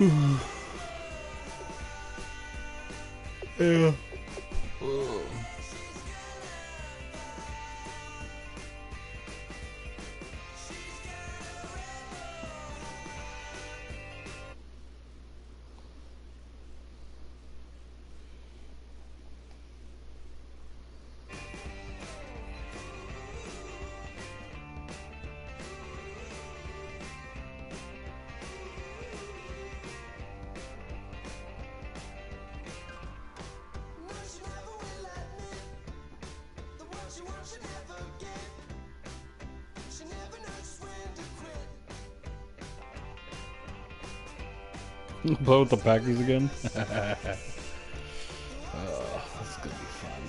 Yeah. Play with the Packers again? That's gonna be fun.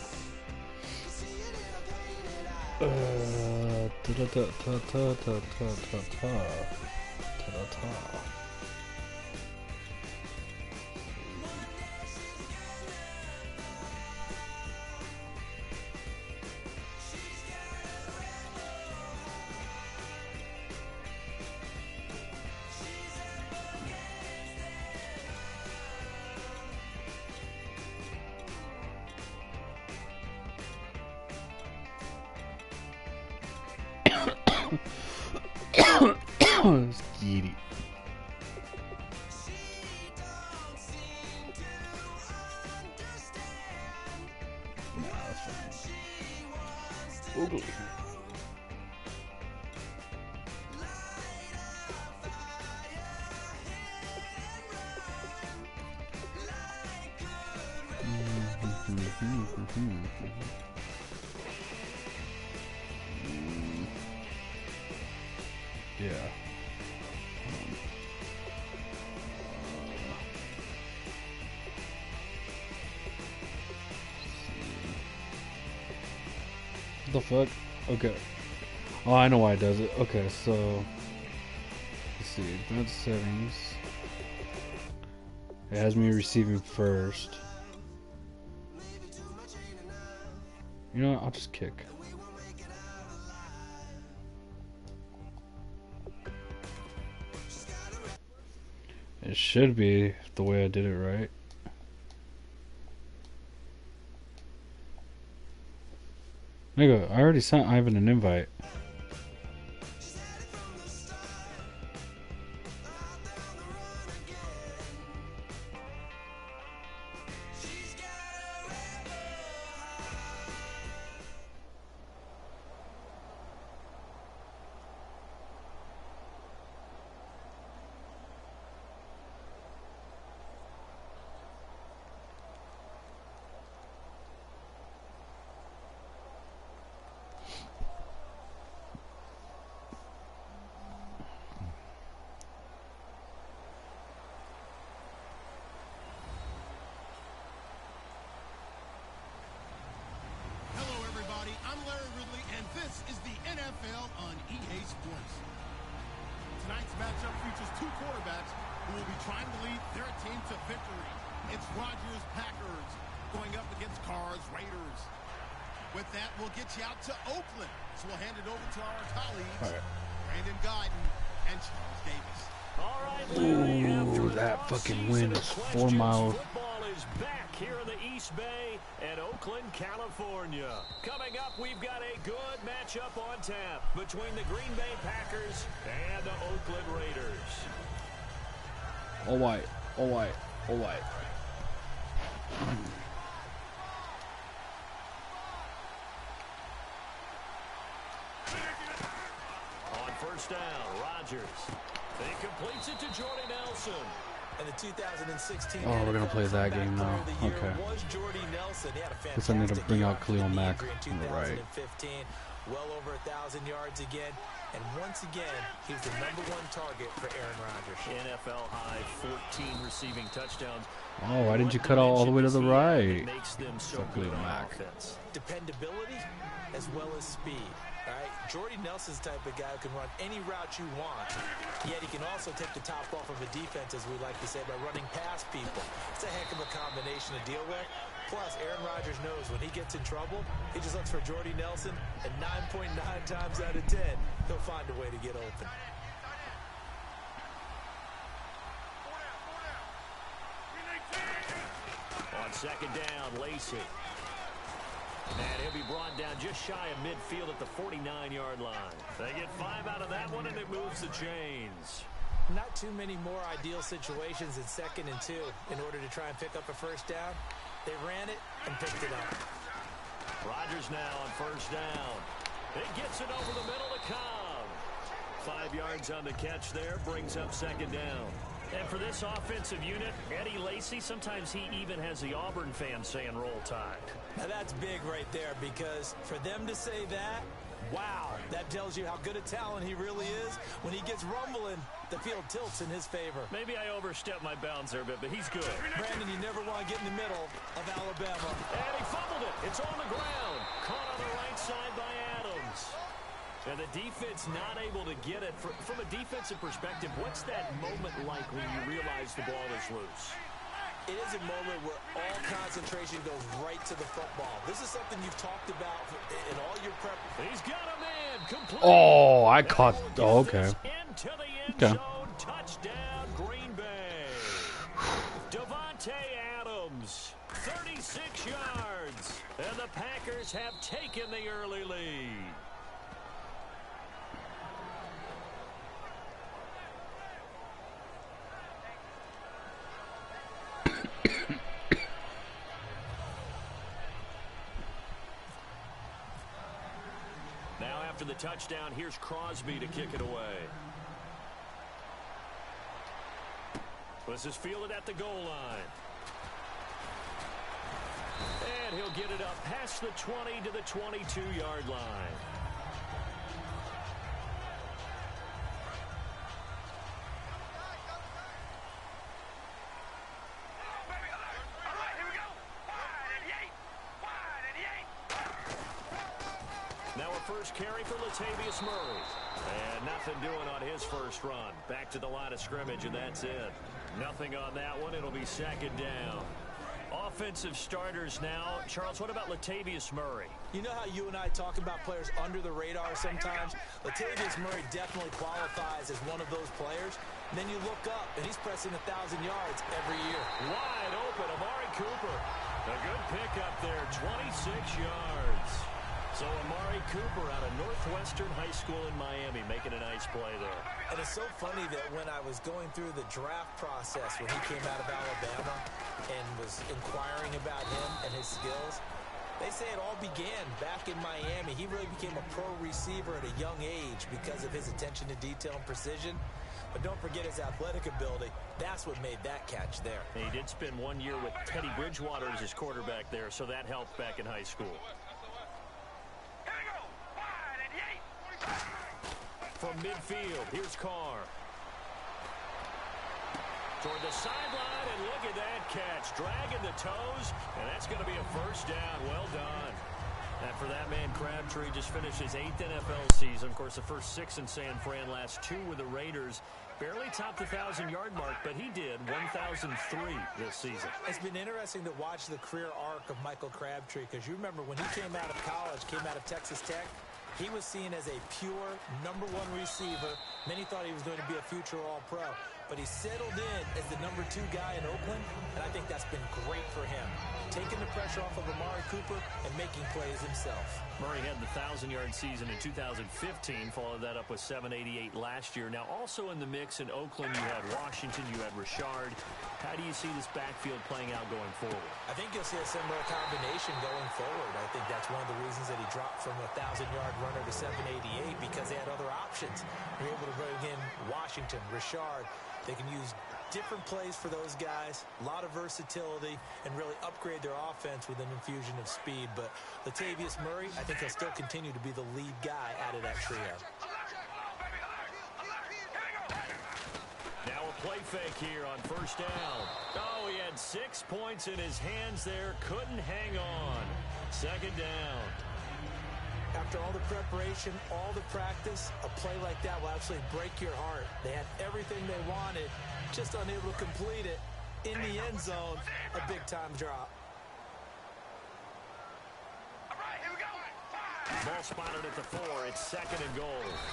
Giddy. Nah, that's fine. Oogly. Yeah. What the fuck? Okay. Oh, I know why it does it. Okay, so let's see. Advanced settings. It has me receiving first. You know what? I'll just kick. It should be the way I did it, right? Nigga, I already sent Ivan an invite. Tonight's matchup features two quarterbacks who will be trying to lead their team to victory. It's Rodgers Packers going up against Carr's Raiders. With that, we'll get you out to Oakland. So we'll hand it over to our colleagues, Brandon Guyton and Charles Davis. All right, Larry, ooh, that fucking win is 4 miles. Football is back here in the East Bay at Oakland, California. Coming up, we've got a good matchup on tap between the Green Bay Packers and the Oakland Raiders. All white, all white, all white. On first down, Rodgers. He completes it to Jordy Nelson. And the 2016 oh, we're gonna play that game now. Okay. Guess I need to bring out Khalil Mack on the right. Well over 1,000 yards again, and once again, he's the #1 target for Aaron Rodgers. NFL high 14 receiving touchdowns. Oh, why didn't you cut all the way to the right? Makes them so Fuck good Khalil on Mack. offense. Dependability as well as speed. All right, Jordy Nelson's the type of guy who can run any route you want, yet he can also take the top off of a defense, as we like to say, by running past people. It's a heck of a combination to deal with. Plus, Aaron Rodgers knows when he gets in trouble, he just looks for Jordy Nelson, and 9.9 times out of 10, he'll find a way to get open. second down, Lacey. And he'll be brought down just shy of midfield at the 49-yard line. They get 5 out of that one, and it moves the chains. Not too many more ideal situations in 2nd and 2 in order to try and pick up a first down. They ran it and picked it up. Rodgers now on first down. It gets it over the middle to Cobb. 5 yards on the catch there, brings up second down. And for this offensive unit, Eddie Lacy, sometimes he even has the Auburn fans saying roll tide. Now that's big right there, because for them to say that, wow, that tells you how good a talent he really is. When he gets rumbling, the field tilts in his favor. Maybe I overstepped my bounds there a bit, but he's good. Brandon, you never want to get in the middle of Alabama. And he fumbled it. It's on the ground. Caught on the right side by Adams. And the defense not able to get it. From a defensive perspective, what's that moment like when you realize the ball is loose? It is a moment where all concentration goes right to the football. This is something you've talked about in all your prep. He's got a man complete. Oh, I caught. Oh, okay. Into the end zone. Touchdown, Green Bay. Devontae Adams, 36 yards. And the Packers have taken the early lead. After the touchdown, here's Crosby to kick it away. This is fielded at the goal line. And he'll get it up past the 20 to the 22-yard line. First carry for Latavius Murray. And nothing doing on his first run. Back to the line of scrimmage, and that's it. Nothing on that one. It'll be second down. Offensive starters now. Charles, what about Latavius Murray? You know how you and I talk about players under the radar sometimes? Latavius Murray definitely qualifies as one of those players. And then you look up, and he's pressing 1,000 yards every year. Wide open, Amari Cooper. A good pickup there, 26 yards. So Amari Cooper out of Northwestern High School in Miami making a nice play there. And it's so funny that when I was going through the draft process when he came out of Alabama and was inquiring about him and his skills, they say it all began back in Miami. He really became a pro receiver at a young age because of his attention to detail and precision. But don't forget his athletic ability. That's what made that catch there. He did spend 1 year with Teddy Bridgewater as his quarterback there, so that helped back in high school. From midfield, here's Carr. Toward the sideline, and look at that catch. Dragging the toes, and that's going to be a first down. Well done. And for that man, Crabtree just finished his 8th NFL season. Of course, the first 6 in San Fran, last 2 with the Raiders. Barely topped the 1,000-yard mark, but he did 1,003 this season. It's been interesting to watch the career arc of Michael Crabtree, because you remember when he came out of college, came out of Texas Tech, he was seen as a pure #1 receiver. Many thought he was going to be a future All-Pro. But he settled in as the #2 guy in Oakland, and I think that's been great for him. Taking the pressure off of Amari Cooper and making plays himself. Murray had the 1,000-yard season in 2015, followed that up with 788 last year. Now, also in the mix in Oakland, you had Washington, you had Richard. How do you see this backfield playing out going forward? I think you'll see a similar combination going forward. I think that's one of the reasons that he dropped from a 1,000-yard runner to 788, because they had other options. They're able to bring in Washington, Richard. They can use different plays for those guys, a lot of versatility, and really upgrade their offense with an infusion of speed. But Latavius Murray, I think he'll still continue to be the lead guy out of that trio. Now a play fake here on first down. Oh, he had 6 points in his hands there. Couldn't hang on. Second down. After all the preparation, all the practice, a play like that will absolutely break your heart. They had everything they wanted, just unable to complete it. In the end zone, a big-time drop. All right, here we go. Ball spotted at the 4. It's 2nd and goal.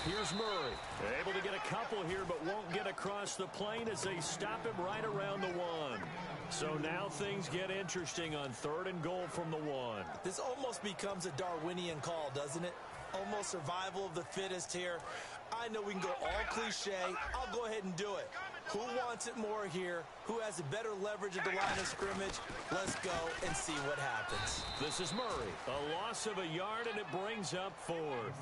Here's Murray. Able to get a couple here, but won't get across the plane as they stop him right around the 1. So now things get interesting on 3rd and goal from the 1. This almost becomes a Darwinian call, doesn't it? Almost survival of the fittest here. I know we can go all cliche. I'll go ahead and do it. Who wants it more here? Who has a better leverage at the line of scrimmage? Let's go and see what happens. This is Murray. A loss of a yard, and it brings up 4th.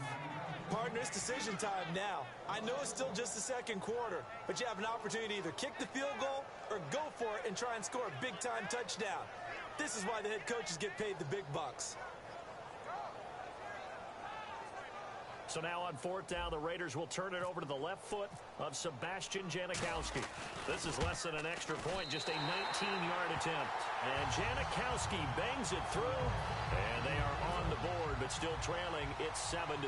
Partner, it's decision time now. I know it's still just the 2nd quarter, but you have an opportunity to either kick the field goal or go for it and try and score a big-time touchdown. This is why the head coaches get paid the big bucks. So now on 4th down, the Raiders will turn it over to the left foot of Sebastian Janikowski. This is less than an extra point, just a 19-yard attempt. And Janikowski bangs it through, and they are on the board, but still trailing. It's 7-3.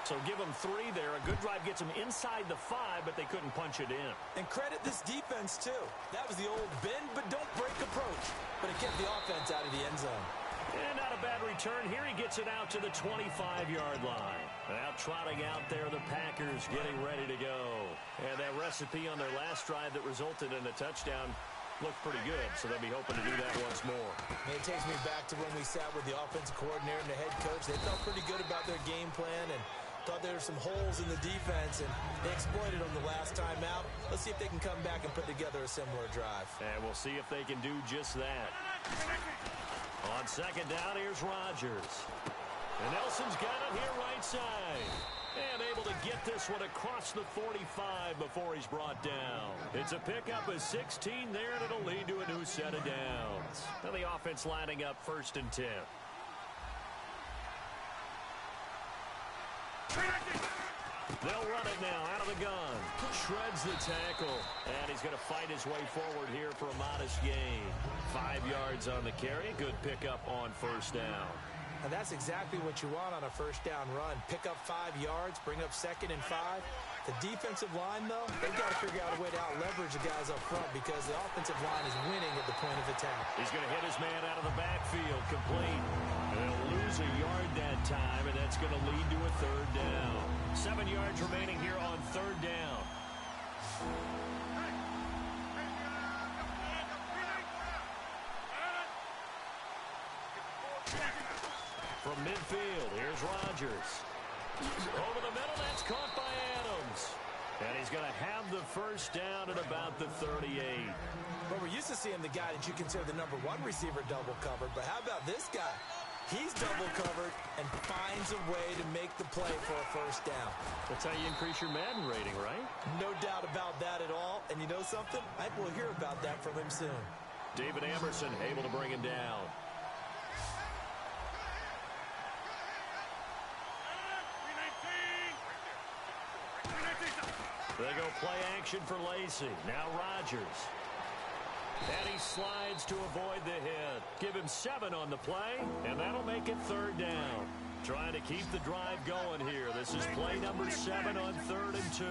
So give them 3 there. A good drive gets them inside the 5, but they couldn't punch it in. And credit this defense, too. That was the old bend but don't break approach, but it kept the offense out of the end zone. And not a bad return here. He gets it out to the 25-yard line. Now trotting out there, the Packers getting ready to go. And that recipe on their last drive that resulted in a touchdown looked pretty good, so they'll be hoping to do that once more. It takes me back to when we sat with the offensive coordinator and the head coach. They felt pretty good about their game plan and thought there were some holes in the defense, and they exploited them the last time out. Let's see if they can come back and put together a similar drive. And we'll see if they can do just that. On 2nd down, here's Rodgers. And Nelson's got it here right side. And able to get this one across the 45 before he's brought down. It's a pickup of 16 there, and it'll lead to a new set of downs. Now the offense lining up 1st and 10. They'll run it now out of the gun. Shreds the tackle. And he's going to fight his way forward here for a modest gain. 5 yards on the carry. Good pickup on 1st down. And that's exactly what you want on a 1st down run. Pick up 5 yards, bring up 2nd and 5. The defensive line, though, they've got to figure out a way to out-leverage the guys up front because the offensive line is winning at the point of attack. He's going to hit his man out of the backfield, complete. They'll lose a yard that time, and that's going to lead to a 3rd down. 7 yards remaining here on 3rd down. From midfield, here's Rodgers. Over the middle, that's caught by Adams. And he's going to have the 1st down at about the 38. But we're used to seeing the guy that you consider the #1 receiver double covered. But how about this guy? He's double covered and finds a way to make the play for a 1st down. That's how you increase your Madden rating, right? No doubt about that at all. And you know something? I think we'll hear about that from him soon. David Emerson able to bring him down. They go play action for Lacy. Now Rodgers. And he slides to avoid the hit. Give him 7 on the play, and that'll make it 3rd down. Trying to keep the drive going here. This is play number 7 on 3rd and 2.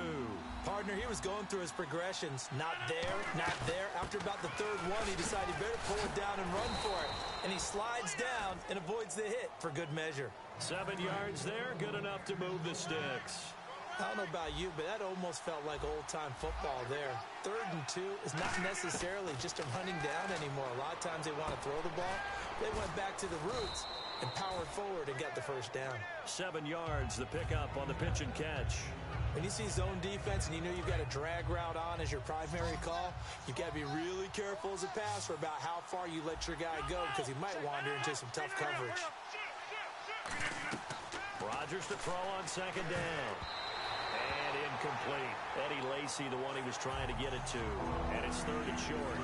Partner, he was going through his progressions. Not there, not there. After about the 3rd one, he decided he better pull it down and run for it. And he slides down and avoids the hit for good measure. 7 yards there, good enough to move the sticks. I don't know about you, but that almost felt like old-time football there. 3rd and 2 is not necessarily just a running down anymore. A lot of times they want to throw the ball. They went back to the roots and powered forward and got the 1st down. 7 yards, the pickup on the pitch and catch. When you see zone defense and you know you've got a drag route on as your primary call, you've got to be really careful as a passer about how far you let your guy go because he might wander into some tough coverage. Rodgers to throw on 2nd down. And incomplete. Eddie Lacy, the one he was trying to get it to. And it's 3rd and short.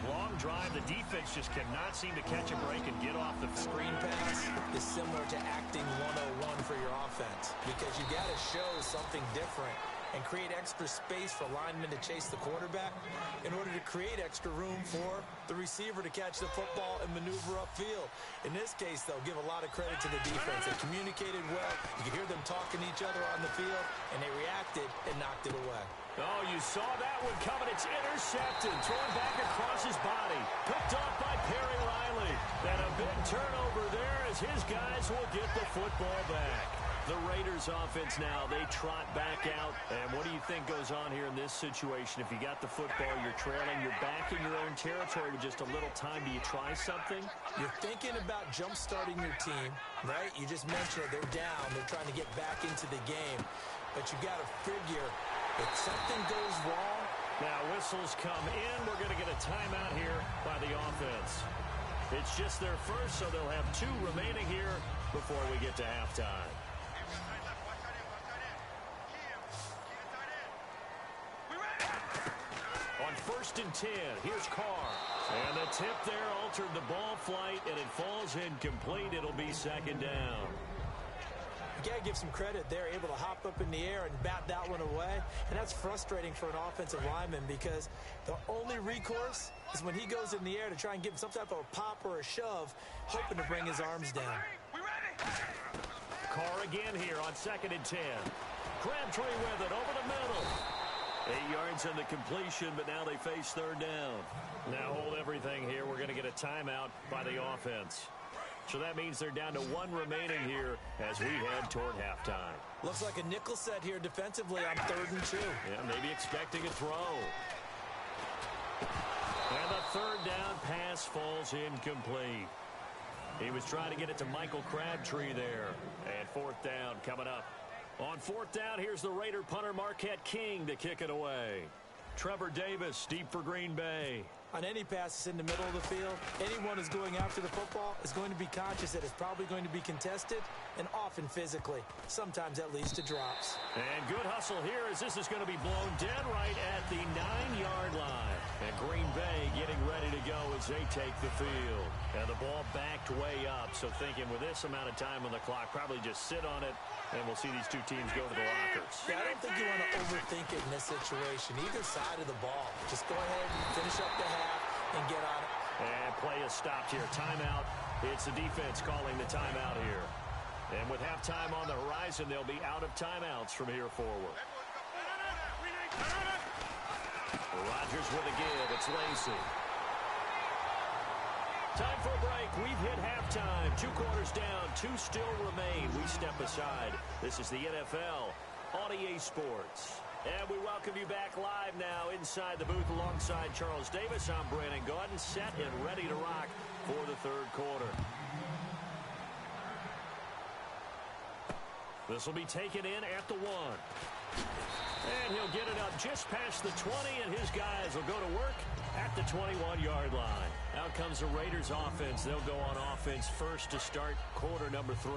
Long drive. The defense just cannot seem to catch a break and get off the screen pass. Is similar to acting 101 for your offense because you got to show something different. and create extra space for linemen to chase the quarterback in order to create extra room for the receiver to catch the football and maneuver upfield. In this case, though, give a lot of credit to the defense. They communicated well. You could hear them talking to each other on the field, and they reacted and knocked it away. Oh, you saw that one coming. It's intercepted. Thrown back across his body. Picked off by Perry Riley. And a big turnover there as his guys will get the football back. The Raiders offense now, they trot back out. And what do you think goes on here in this situation? If you got the football, you're trailing, you're back in your own territory with just a little time. Do you try something? You're thinking about jump-starting your team, right? You just mentioned it. They're down. They're trying to get back into the game. But you got to figure if something goes wrong. Now whistles come in. We're going to get a timeout here by the offense. It's just their first, so they'll have 2 remaining here before we get to halftime. On 1st and 10, here's Carr. And the tip there altered the ball flight, and it falls incomplete. It'll be 2nd down. You got to give some credit. They're able to hop up in the air and bat that one away. And that's frustrating for an offensive lineman because the only recourse is when he goes in the air to try and give him some type of a pop or a shove, hoping to bring his arms down. Carr again here on 2nd and 10. Crabtree with it over the middle. 8 yards on the completion, but now they face 3rd down. Now hold everything here. We're going to get a timeout by the offense. So that means they're down to 1 remaining here as we head toward halftime. Looks like a nickel set here defensively on 3rd and 2. Yeah, maybe expecting a throw. And the 3rd down pass falls incomplete. He was trying to get it to Michael Crabtree there. And 4th down coming up. On 4th down, here's the Raider punter Marquette King to kick it away. Trevor Davis deep for Green Bay. On any passes in the middle of the field, anyone who's going after the football is going to be conscious that it's probably going to be contested and often physically. Sometimes that leads to drops. And good hustle here as this is going to be blown dead right at the 9-yard line. And Green Bay getting ready to go as they take the field. And the ball backed way up, so thinking with this amount of time on the clock, probably just sit on it, and we'll see these 2 teams go to the lockers. Yeah, I don't think you want to overthink it in this situation. Either side of the ball. Just go ahead and finish up the half and get on it. And play is stopped here. Timeout. It's the defense calling the timeout here. And with halftime on the horizon, they'll be out of timeouts from here forward. Rodgers with a give. It's Lacy. Time for a break. We've hit halftime. 2 quarters down. 2 still remain. We step aside. This is the NFL on EA Sports. And we welcome you back live now inside the booth alongside Charles Davis. I'm Brandon Gaudin, set and ready to rock for the 3rd quarter. This will be taken in at the 1. And he'll get it up just past the 20, and his guys will go to work at the 21-yard line. Out comes the Raiders offense. They'll go on offense first to start quarter number 3.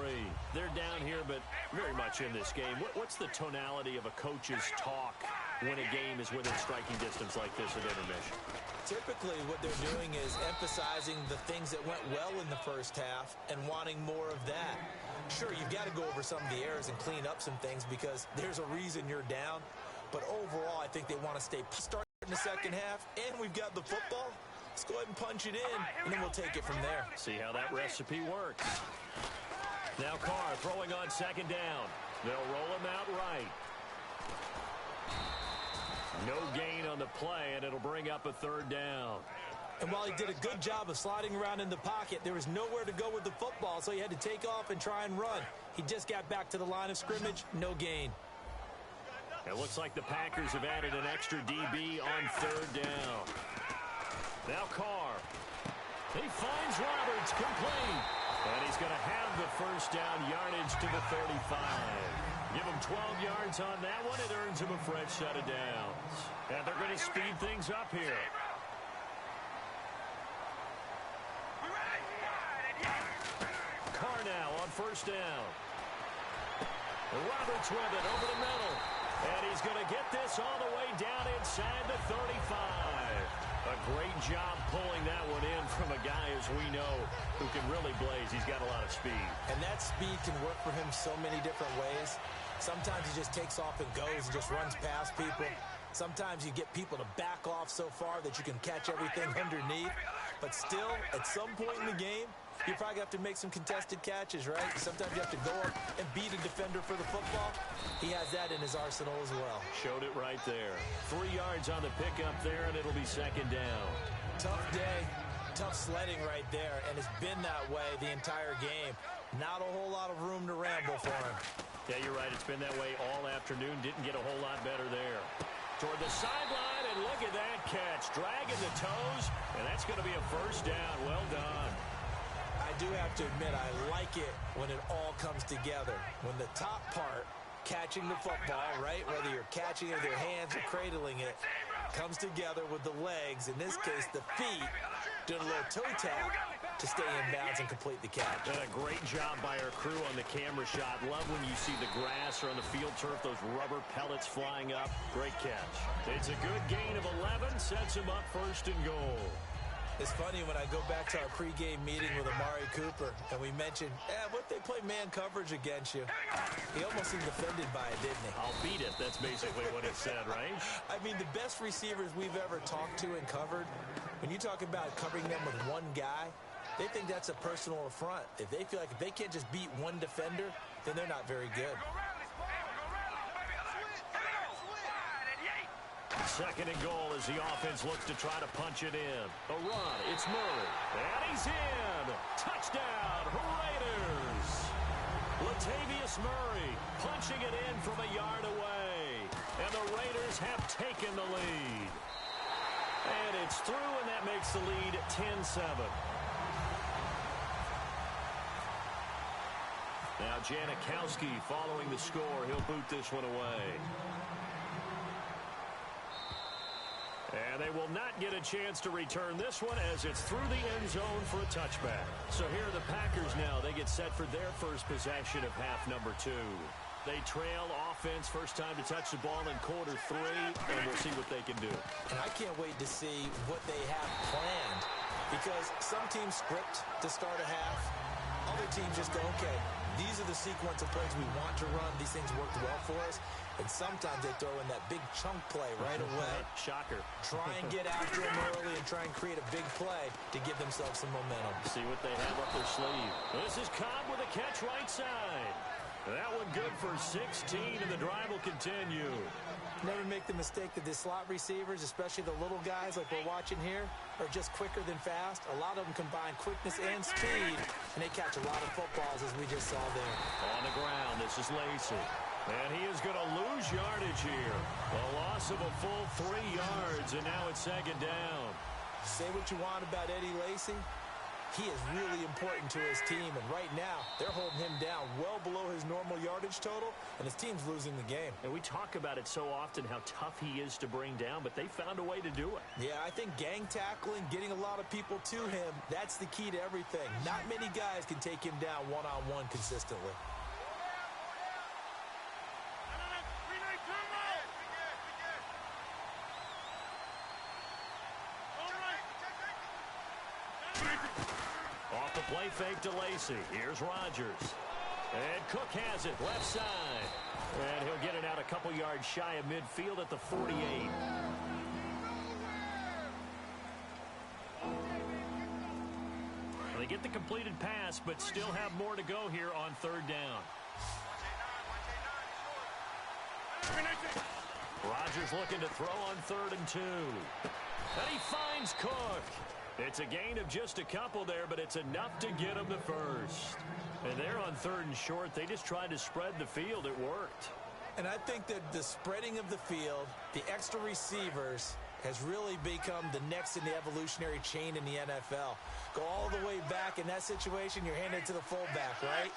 They're down here, but very much in this game. What's the tonality of a coach's talk when a game is within striking distance like this at intermission? Typically, what they're doing is emphasizing the things that went well in the first half and wanting more of that. Sure, you've got to go over some of the errors and clean up some things because there's a reason you're down. But overall, I think they want to start in the second half, and we've got the football. Let's go ahead and punch it in, and then we'll take it from there. See how that recipe works. Now Carr throwing on 2nd down. They'll roll him out right. No gain on the play, and it'll bring up a 3rd down. And while he did a good job of sliding around in the pocket, there was nowhere to go with the football, so he had to take off and try and run. He just got back to the line of scrimmage, no gain. It looks like the Packers have added an extra DB on 3rd down. Now Carr. He finds Roberts complete. And he's going to have the 1st down yardage to the 35. Give him 12 yards on that one. It earns him a fresh set of downs. And they're going to speed things up here. Carr now on 1st down. Roberts with it over the middle. And he's going to get this all the way down inside the 35. A great job pulling that one in from a guy, as we know, who can really blaze. He's got a lot of speed. And that speed can work for him so many different ways. Sometimes he just takes off and goes and just runs past people. Sometimes you get people to back off so far that you can catch everything underneath. But still, at some point in the game, you probably have to make some contested catches, right? Sometimes you have to go up and beat a defender for the football. He has that in his arsenal as well. Showed it right there. 3 yards on the pickup there, and it'll be second down. Tough day, tough sledding right there, and it's been that way the entire game. Not a whole lot of room to ramble for him. Yeah, you're right. It's been that way all afternoon. Didn't get a whole lot better there. Toward the sideline, and look at that catch. Dragging the toes, and that's going to be a first down. Well done. I do have to admit, I like it when it all comes together. When the top part, catching the football, right, whether you're catching it with your hands or cradling it, comes together with the legs, in this case the feet, doing a little toe tap to stay in bounds and complete the catch. Done a great job by our crew on the camera shot. Love when you see the grass or on the field turf, those rubber pellets flying up. Great catch. It's a good gain of 11, sets him up first and goal. It's funny when I go back to our pregame meeting with Amari Cooper and we mentioned, what if they play man coverage against you? He almost seemed offended by it, didn't he? I'll beat it. That's basically what it said, right? I mean, the best receivers we've ever talked to and covered, when you talk about covering them with one guy, they think that's a personal affront. If they feel like if they can't just beat one defender, then they're not very good. Second and goal as the offense looks to try to punch it in. A run, it's Murray, and he's in. Touchdown, Raiders. Latavius Murray punching it in from a yard away. And the Raiders have taken the lead. And it's through, and that makes the lead 10-7. Now Janikowski following the score. He'll boot this one away. And they will not get a chance to return this one as it's through the end zone for a touchback. So here are the Packers now. They get set for their first possession of half number 2. They trail offense, first time to touch the ball in quarter 3, and we'll see what they can do. And I can't wait to see what they have planned, because some teams script to start a half. Other teams just go, okay, these are the sequence of plays we want to run. These things worked well for us. And sometimes they throw in that big chunk play right away. Shocker. Try and get after them early and try and create a big play to give themselves some momentum. See what they have up their sleeve. This is Cobb with a catch right side. That one good for 16, and the drive will continue. Never make the mistake that the slot receivers, especially the little guys like we're watching here, are just quicker than fast. A lot of them combine quickness and speed, and they catch a lot of footballs, as we just saw there. On the ground, this is Lacey. And he is going to lose yardage here. A loss of a full 3 yards, and now it's second down. Say what you want about Eddie Lacy. He is really important to his team, and right now they're holding him down well below his normal yardage total, and his team's losing the game. And we talk about it so often, how tough he is to bring down, but they found a way to do it. Yeah, I think gang tackling, getting a lot of people to him, that's the key to everything. Not many guys can take him down one-on-one consistently. Off the play fake to Lacey. Here's Rodgers. And Cook has it left side. And he'll get it out a couple yards shy of midfield at the 48. They get the completed pass, but still have more to go here on third down. Rodgers looking to throw on 3rd and 2. And he finds Cook. It's a gain of just a couple there, but it's enough to get him the first. And they're on 3rd and short. They just tried to spread the field. It worked. And I think that the spreading of the field, the extra receivers, has really become the next in the evolutionary chain in the NFL. Go all the way back. In that situation, you're handed to the fullback, right?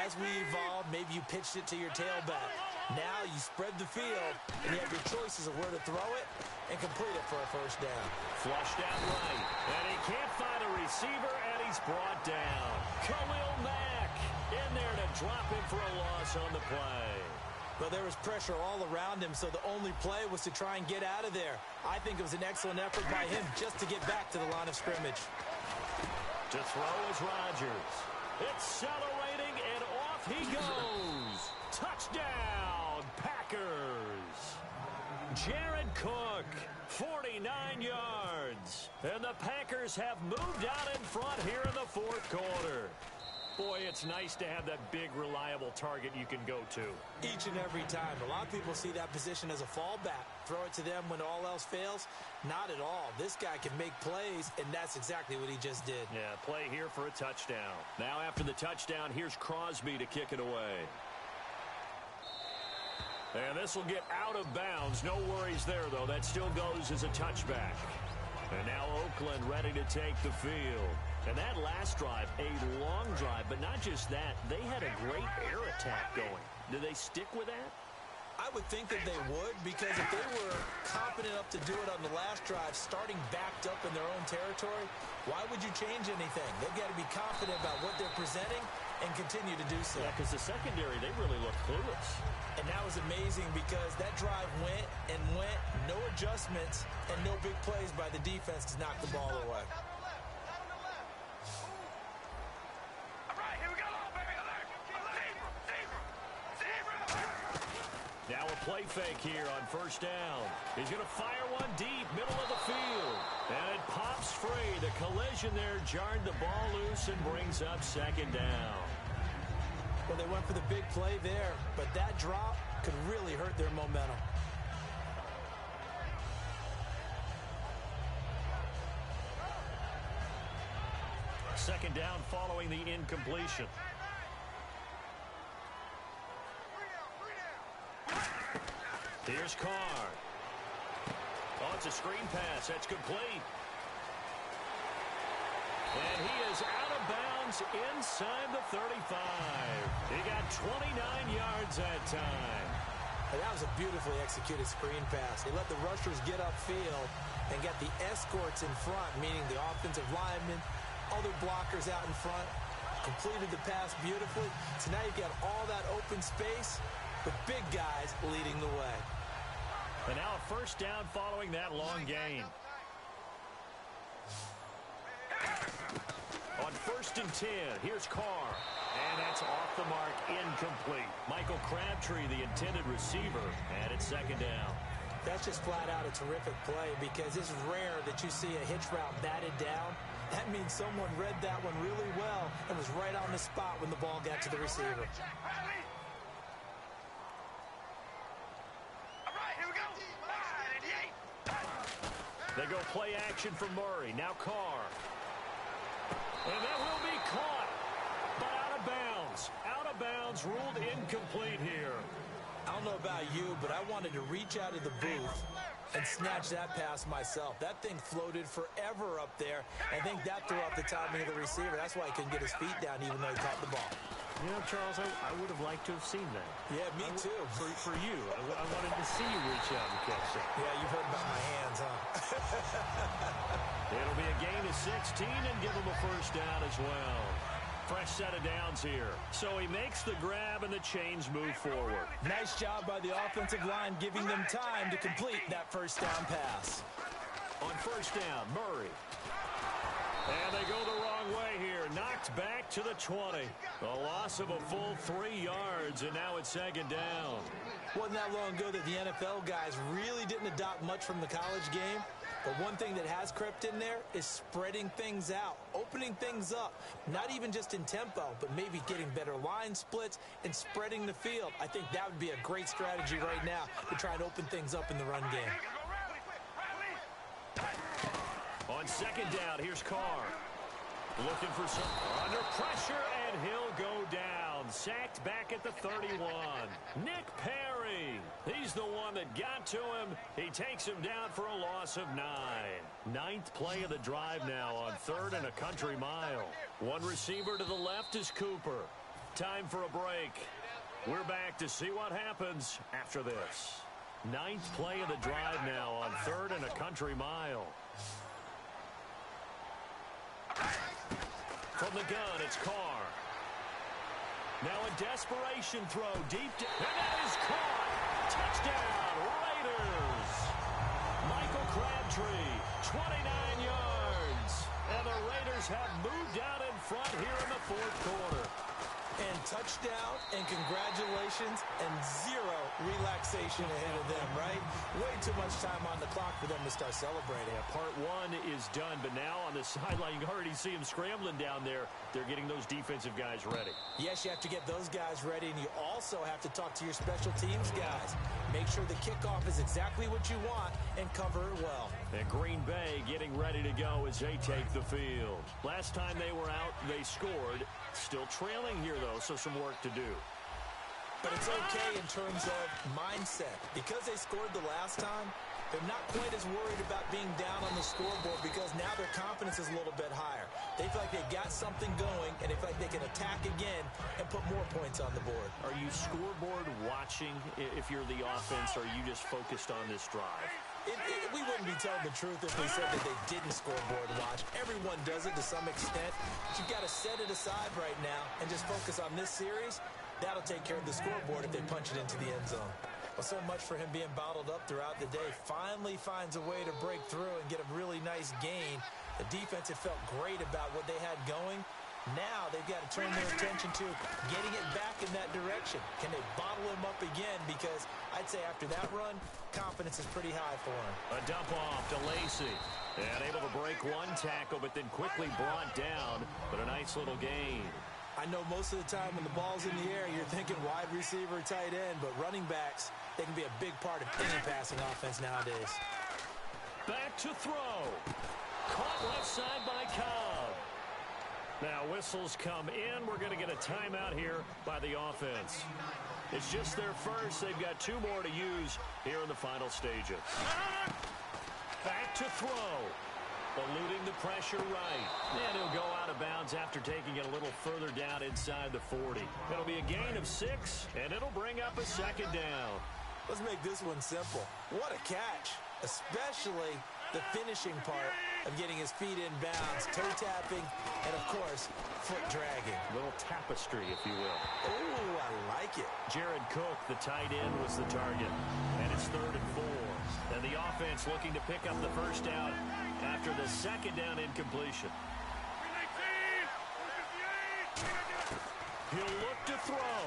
As we evolve, maybe you pitched it to your tailback. Now you spread the field, and you have your choices of where to throw it and complete it for a first down. Flushed out right, and he can't find a receiver, and he's brought down. Khalil Mack in there to drop him for a loss on the play. Well, there was pressure all around him, so the only play was to try and get out of there. I think it was an excellent effort by him just to get back to the line of scrimmage. To throw is Rodgers. Accelerating, and off he goes. Touchdown! Jared Cook, 49 yards. And the Packers have moved out in front here in the fourth quarter. Boy, it's nice to have that big, reliable target you can go to. Each and every time. A lot of people see that position as a fallback. Throw it to them when all else fails. Not at all. This guy can make plays, and that's exactly what he just did. Yeah, play here for a touchdown. Now after the touchdown, here's Crosby to kick it away. And this will get out of bounds. No worries there, though. That still goes as a touchback. And now Oakland ready to take the field. And that last drive, a long drive, but not just that. They had a great air attack going. Do they stick with that? I would think that they would, because if they were confident enough to do it on the last drive, starting backed up in their own territory, why would you change anything? They've got to be confident about what they're presenting and continue to do so. Yeah, because the secondary, they really looked clueless. And that was amazing because that drive went and went, no adjustments, and no big plays by the defense to knock the ball away. Now a play fake here on first down. He's going to fire one deep, middle of the field. And it pops free. The collision there jarred the ball loose and brings up second down. Well, they went for the big play there, but that drop could really hurt their momentum. Second down following the incompletion. Here's Carr. Oh, it's a screen pass. That's complete. And he is out of bounds inside the 35. He got 29 yards that time. And that was a beautifully executed screen pass. They let the rushers get upfield and get the escorts in front, meaning the offensive linemen, other blockers out in front, completed the pass beautifully. So now you've got all that open space with big guys leading the way. And now a first down following that long gain. On 1st and 10, here's Carr. And that's off the mark, incomplete. Michael Crabtree, the intended receiver, and it's second down. That's just flat out a terrific play because it's rare that you see a hitch route batted down. That means someone read that one really well and was right on the spot when the ball got to the receiver. They go play action for Murray. Now Carr. And that will be caught, but out of bounds. Out of bounds, ruled incomplete here. I don't know about you, but I wanted to reach out of the booth and snatch that pass myself. That thing floated forever up there. I think that threw off the timing of the receiver. That's why he couldn't get his feet down even though he caught the ball. You know, Charles, I would have liked to have seen that. Yeah, me too. For you. I wanted to see you reach out and catch that. Yeah, you've heard about my hands, huh? It'll be a gain of 16 and give him a first down as well. Fresh set of downs here. So he makes the grab and the chains move forward. Nice job by the offensive line giving them time to complete that first down pass. On first down, Murray. And they go the wrong way here. Knocked back to the 20. A loss of a full 3 yards, and now it's second down. Wasn't that long ago that the NFL guys really didn't adopt much from the college game. But one thing that has crept in there is spreading things out, opening things up, not even just in tempo, but maybe getting better line splits and spreading the field. I think that would be a great strategy right now to try and open things up in the run game. On second down, here's Carr. Looking for some under pressure, and he'll go down. Sacked back at the 31. Nick Perry. He's the one that got to him. He takes him down for a loss of 9. Ninth play of the drive now on 3rd and a country mile. One receiver to the left is Cooper. Time for a break. We're back to see what happens after this. Ninth play of the drive now on 3rd and a country mile. From the gun, it's Carr. Now a desperation throw deep, and that is caught. Touchdown, Raiders. Michael Crabtree, 29 yards. And the Raiders have moved out in front here in the 4th quarter. And touchdown, and congratulations, and 0 relaxation ahead of them, right? Way too much time on the clock for them to start celebrating. Yeah, part one is done, but now on the sideline, you already see them scrambling down there. They're getting those defensive guys ready. Yes, you have to get those guys ready, and you also have to talk to your special teams guys. Make sure the kickoff is exactly what you want and cover it well. And Green Bay getting ready to go as they take the field. Last time they were out, they scored. Still trailing here, though, so some work to do. But it's okay in terms of mindset. Because they scored the last time, they're not quite as worried about being down on the scoreboard because now their confidence is a little bit higher. They feel like they've got something going, and they feel like they can attack again and put more points on the board. Are you scoreboard watching if you're the offense, or are you just focused on this drive? We wouldn't be telling the truth if we said that they didn't scoreboard watch. Everyone does it to some extent. But you've got to set it aside right now and just focus on this series. That'll take care of the scoreboard if they punch it into the end zone. Well, so much for him being bottled up throughout the day. Finally finds a way to break through and get a really nice gain. The defense had felt great about what they had going. Now they've got to turn their attention to getting it back in that direction. Can they bottle him up again? Because I'd say after that run, confidence is pretty high for him. A dump off to Lacey. And able to break one tackle, but then quickly brought down. But a nice little gain. I know most of the time when the ball's in the air, you're thinking wide receiver, tight end, but running backs, they can be a big part of any passing offense nowadays. Back to throw. Caught left side by Cobb. Now whistles come in. We're going to get a timeout here by the offense. It's just their first. They've got two more to use here in the final stages. Back to throw. Eluding the pressure right. And he'll go out of bounds after taking it a little further down inside the 40. It'll be a gain of 6, and it'll bring up a second down. Let's make this one simple. What a catch, especially the finishing part of getting his feet in bounds, toe tapping, and of course, foot dragging. A little tapestry, if you will. Oh, I like it. Jared Cook, the tight end, was the target. And it's 3rd and 4. And the offense looking to pick up the first down after the second down incompletion. He'll look to throw.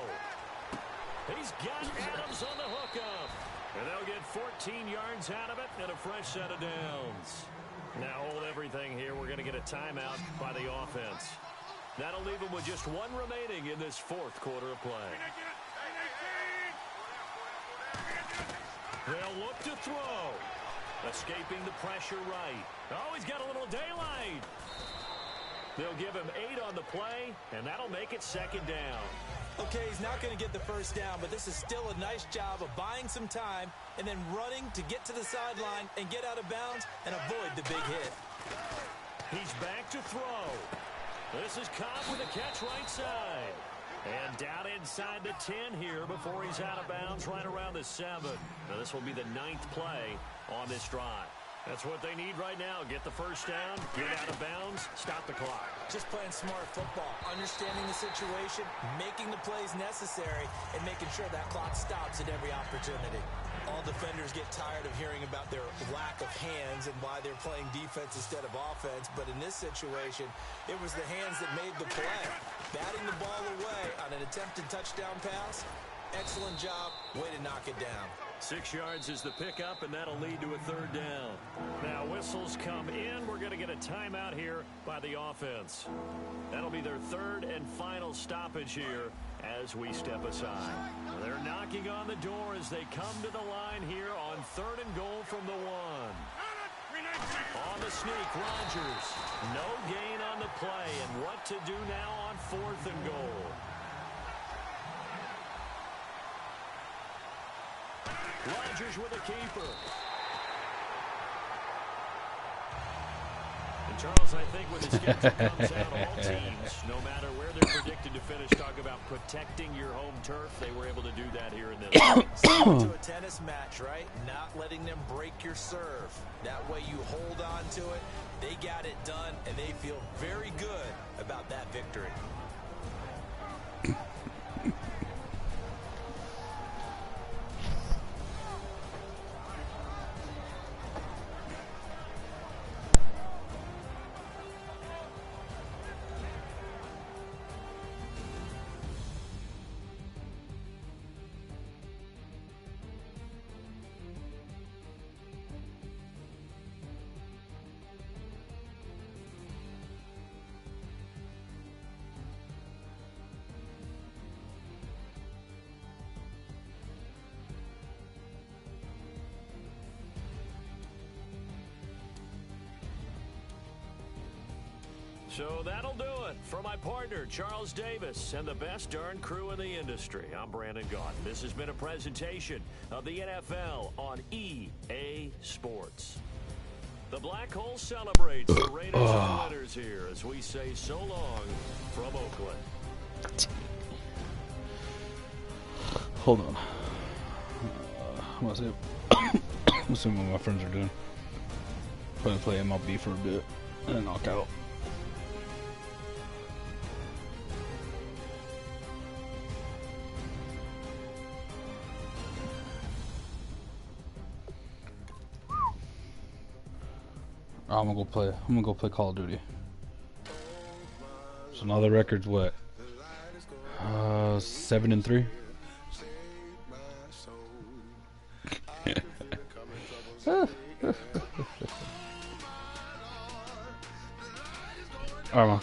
He's got Adams on the hookup. And they'll get 14 yards out of it and a fresh set of downs. Now hold everything here. We're going to get a timeout by the offense. That'll leave them with just one remaining in this 4th quarter of play. They'll look to throw. Escaping the pressure right. Oh, he's got a little daylight. They'll give him 8 on the play, and that'll make it second down. Okay, he's not going to get the first down, but this is still a nice job of buying some time and then running to get to the sideline and get out of bounds and avoid the big hit. He's back to throw. This is Cobb with a catch right side. And down inside the 10 here before he's out of bounds right around the 7. Now this will be the 9th play on this drive. That's what they need right now. Get the first down, get out of bounds, stop the clock. Just playing smart football, understanding the situation, making the plays necessary, and making sure that clock stops at every opportunity. All defenders get tired of hearing about their lack of hands and why they're playing defense instead of offense. But in this situation, it was the hands that made the play. Batting the ball away on an attempted touchdown pass. Excellent job. Way to knock it down. 6 yards is the pickup, and that'll lead to a 3rd down. Now whistles come in. We're going to get a timeout here by the offense. That'll be their 3rd and final stoppage here as we step aside. They're knocking on the door as they come to the line here on 3rd and goal from the 1. On the sneak, Rodgers. No gain on the play, and what to do now on 4th and goal. Rodgers with a keeper. And Charles, I think when the schedule comes out, all teams, no matter where they're predicted to finish, talk about protecting your home turf. They were able to do that here in this. Similar to a tennis match, right? Not letting them break your serve. That way you hold on to it. They got it done, and they feel very good about that victory. So that'll do it. For my partner, Charles Davis, and the best darn crew in the industry, I'm Brandon Gaudin. This has been a presentation of the NFL on EA Sports. The Black Hole celebrates the Raiders are winners here as we say so long from Oakland. Hold on. I'm gonna see what my friends are doing. Probably play MLB for a bit and then knock out. I'm gonna go play Call of Duty. So now the record's what? 7-3. Alright, man.